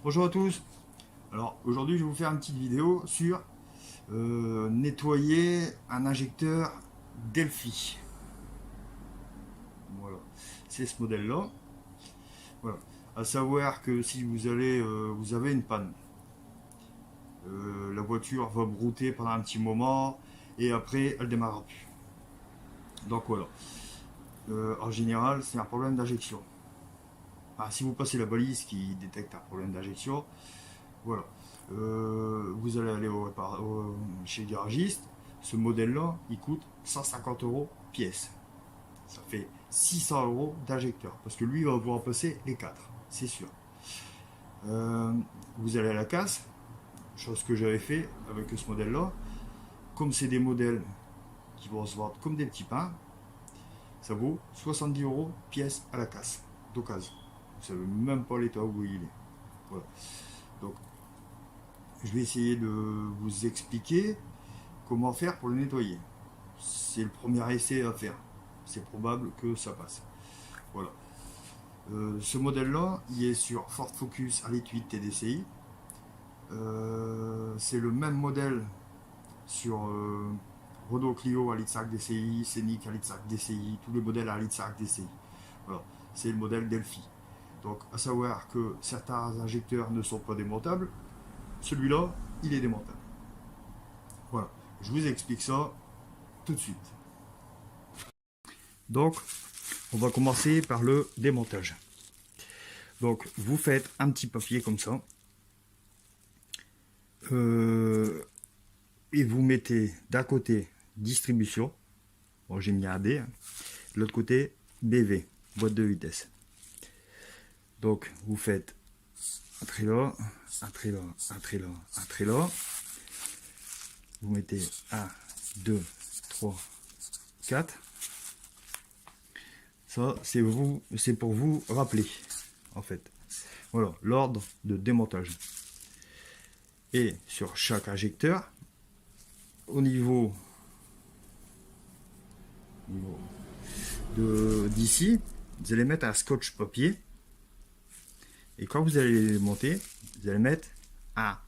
Bonjour à tous. Alors aujourd'hui je vais vous faire une petite vidéo sur nettoyer un injecteur Delphi. Voilà, c'est ce modèle là. Voilà. À savoir que si vous avez une panne, la voiture va brouter pendant un petit moment et après elle démarrera plus. Donc voilà. En général c'est un problème d'injection. Ah, si vous passez la balise qui détecte un problème d'injection, voilà. Vous allez aller chez le garagiste. Ce modèle-là, il coûte 150 euros pièce. Ça fait 600 euros d'injecteur. Parce que lui, il va vous remplacer les 4, c'est sûr. Euh, vous allez à la casse, chose que j'avais fait avec ce modèle-là. Comme c'est des modèles qui vont se vendre comme des petits pains, ça vaut 70 euros pièce à la casse, d'occasion. Vous ne savez même pas l'état où il est. Voilà. Donc, je vais essayer de vous expliquer comment faire pour le nettoyer. C'est le premier essai à faire. C'est probable que ça passe. Voilà. Ce modèle-là, il est sur Ford Focus Elite 8 TDCi. C'est le même modèle sur Renault Clio Elite 5 DCI, Scénic Elite 5 DCI, tous les modèles Elite 5 DCI. Voilà. C'est le modèle Delphi. Donc, à savoir que certains injecteurs ne sont pas démontables, celui-là, il est démontable. Voilà. Je vous explique ça tout de suite. Donc, on va commencer par le démontage. Donc, vous faites un petit papier comme ça. Et vous mettez d'un côté distribution. Bon, j'ai mis un D. Hein. De l'autre côté, BV, boîte de vitesse. Donc, vous faites un trait là, un trait là, un trait là, un trait là. Vous mettez 1, 2, 3, 4. Ça, c'est pour vous rappeler, en fait. Voilà, l'ordre de démontage. Et sur chaque injecteur, au niveau d'ici, vous allez mettre un scotch papier. Et quand vous allez les monter, vous allez mettre 1.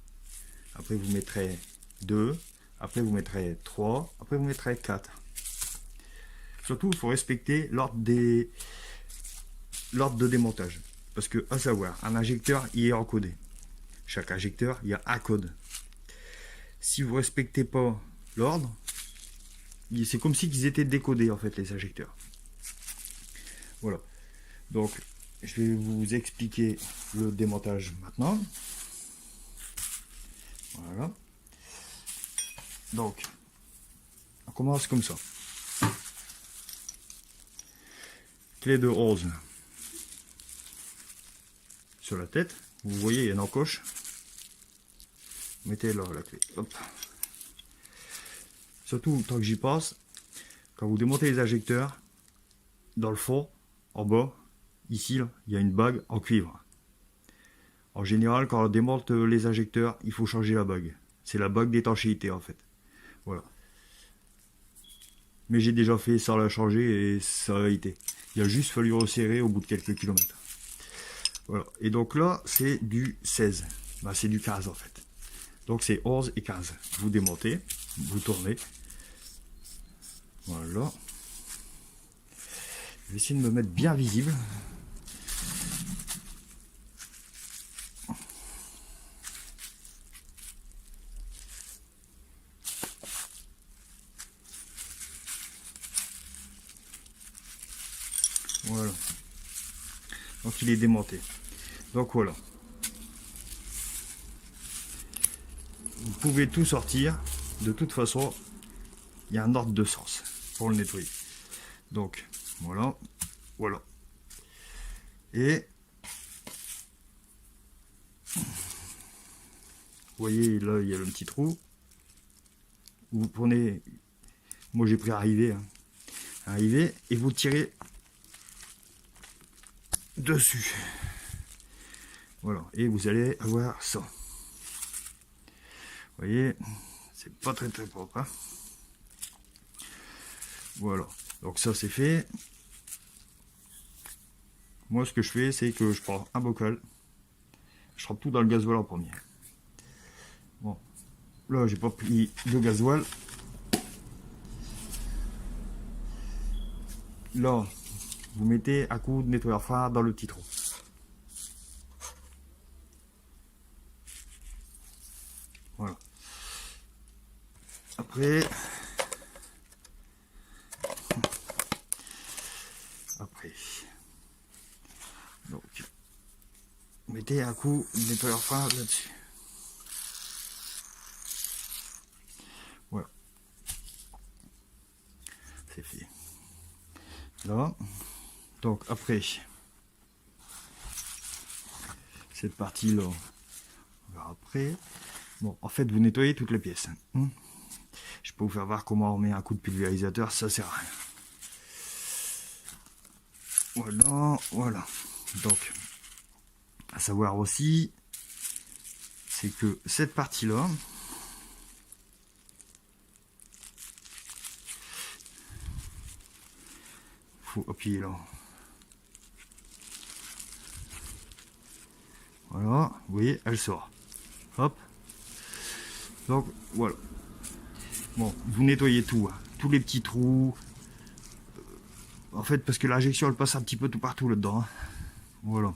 Après, vous mettrez 2. Après, vous mettrez 3. Après, vous mettrez 4. Surtout, il faut respecter l'ordre de démontage. Parce que, à savoir, un injecteur, il est encodé. Chaque injecteur, il y a un code. Si vous ne respectez pas l'ordre, c'est comme si ils étaient décodés, en fait, les injecteurs. Voilà. Donc, je vais vous expliquer le démontage maintenant. Voilà. Donc, on commence comme ça. Clé de 11 sur la tête. Vous voyez, il y a une encoche. Mettez là la clé. Hop. Surtout, tant que j'y passe, quand vous démontez les injecteurs, dans le fond, en bas, ici, là, il y a une bague en cuivre. En général, quand on démonte les injecteurs, il faut changer la bague. C'est la bague d'étanchéité, en fait. Voilà. Mais j'ai déjà fait sans la changer et ça a été. Il a juste fallu resserrer au bout de quelques kilomètres. Voilà. Et donc là, c'est du 16. Ben, c'est du 15 en fait. Donc c'est 11 et 15. Vous démontez, vous tournez. Voilà. Je vais essayer de me mettre bien visible. Voilà. Donc il est démonté. Donc voilà. Vous pouvez tout sortir. De toute façon, il y a un ordre de sens pour le nettoyer. Donc voilà. Voilà. Et vous voyez là, il y a le petit trou. Vous prenez, moi j'ai pris arrivé, hein. Arrivé, et vous tirez dessus. Voilà, et vous allez avoir ça. Vous voyez, c'est pas très très propre. Hein. Voilà, donc ça c'est fait. Moi ce que je fais, c'est que je prends un bocal, Je trempe tout dans le gasoil en premier. Bon, là j'ai pas pris de gasoil. Là, vous mettez un coup de nettoyeur phare dans le petit trou. Voilà. Après, donc, mettez un coup de nettoyeur phare là-dessus. Voilà. C'est fait. Là, donc après, cette partie-là, on verra après. Bon, en fait, vous nettoyez toutes les pièces. Je peux vous faire voir comment on met un coup de pulvérisateur, ça sert à rien. Voilà, voilà. Donc, à savoir aussi, c'est que cette partie-là, faut appuyer là. Voilà, vous voyez, elle sort. Hop. Donc, voilà. Bon, vous nettoyez tout, hein, tous les petits trous. En fait, parce que l'injection, elle passe un petit peu tout partout là-dedans. Hein. Voilà.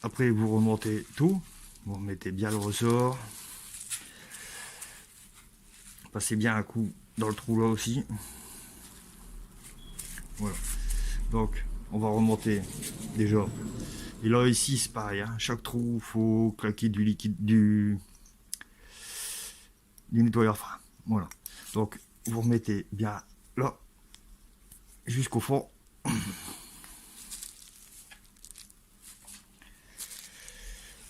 Après, vous remontez tout. Vous remettez bien le ressort. Passez bien un coup dans le trou là aussi. Voilà. Donc, on va remonter déjà. Et là, ici, c'est pareil. Hein. Chaque trou, il faut claquer du liquide, du nettoyeur phare. Voilà. Donc, vous remettez bien là, jusqu'au fond.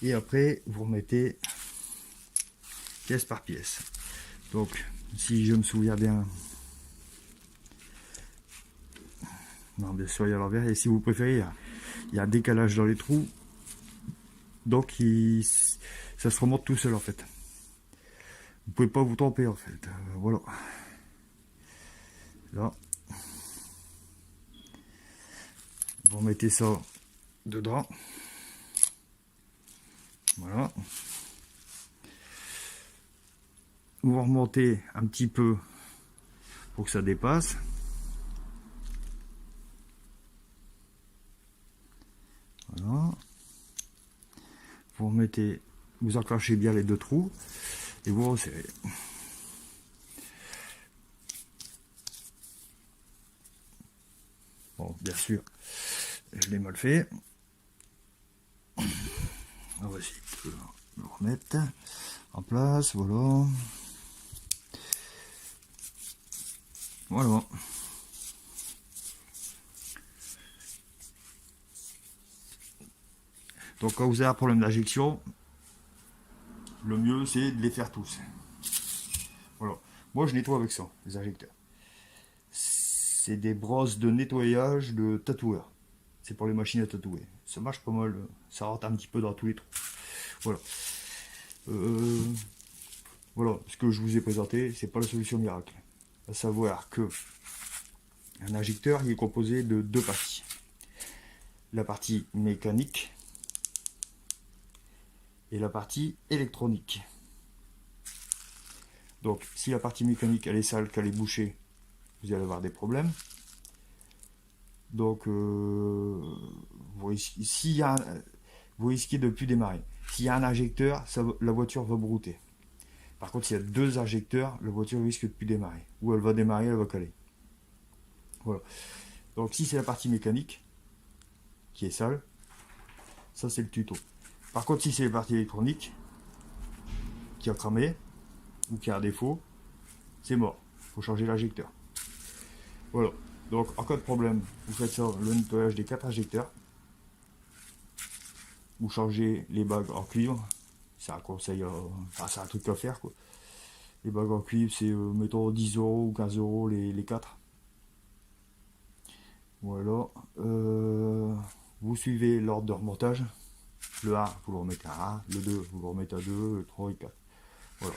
Et après, vous remettez pièce par pièce. Donc, si je me souviens bien, non, bien sûr, il y a l'envers. Et si vous préférez, il y a un décalage dans les trous. Donc, ça se remonte tout seul, en fait. Vous pouvez pas vous tromper, en fait. Voilà. Là. Vous remettez ça dedans. Voilà. Vous remontez un petit peu pour que ça dépasse. Voilà. Vous remettez, vous enclenchez bien les deux trous et vous resserrez. Bon, bien sûr, je l'ai mal fait. On va essayer de le remettre en place, voilà. Voilà. Donc quand vous avez un problème d'injection, le mieux c'est de les faire tous. Voilà. Moi je nettoie avec ça, les injecteurs. C'est des brosses de nettoyage de tatoueur. C'est pour les machines à tatouer. Ça marche pas mal, ça rentre un petit peu dans tous les trous. Voilà. Voilà, ce que je vous ai présenté, c'est pas la solution miracle. À savoir que un injecteur il est composé de deux parties. La partie mécanique et la partie électronique. Donc si la partie mécanique elle est sale, qu'elle est bouchée, vous allez avoir des problèmes. Donc vous risquez de ne plus démarrer. S'il y a un injecteur, la voiture va brouter. Par contre, s'il y a deux injecteurs, la voiture risque de ne plus démarrer. Ou elle va démarrer, elle va caler. Voilà. Donc si c'est la partie mécanique qui est sale, ça c'est le tuto. Par contre, si c'est la partie électronique qui a cramé ou qui a un défaut, c'est mort. Il faut changer l'injecteur. Voilà. Donc en cas de problème, vous faites ça, le nettoyage des 4 injecteurs. Vous changez les bagues en cuivre. C'est un conseil, enfin, c'est un truc à faire quoi. Les bagues en cuivre, c'est mettons 10 euros ou 15 euros les 4. Voilà. Vous suivez l'ordre de remontage. Le 1, vous le remettez à 1. Le 2, vous le remettez à 2. Le 3 et 4. Voilà.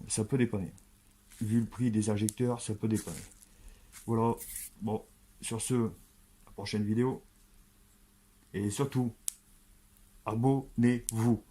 Ça peut dépanner. Vu le prix des injecteurs, ça peut dépanner. Voilà. Bon, sur ce, la prochaine vidéo. Et surtout, abonnez-vous.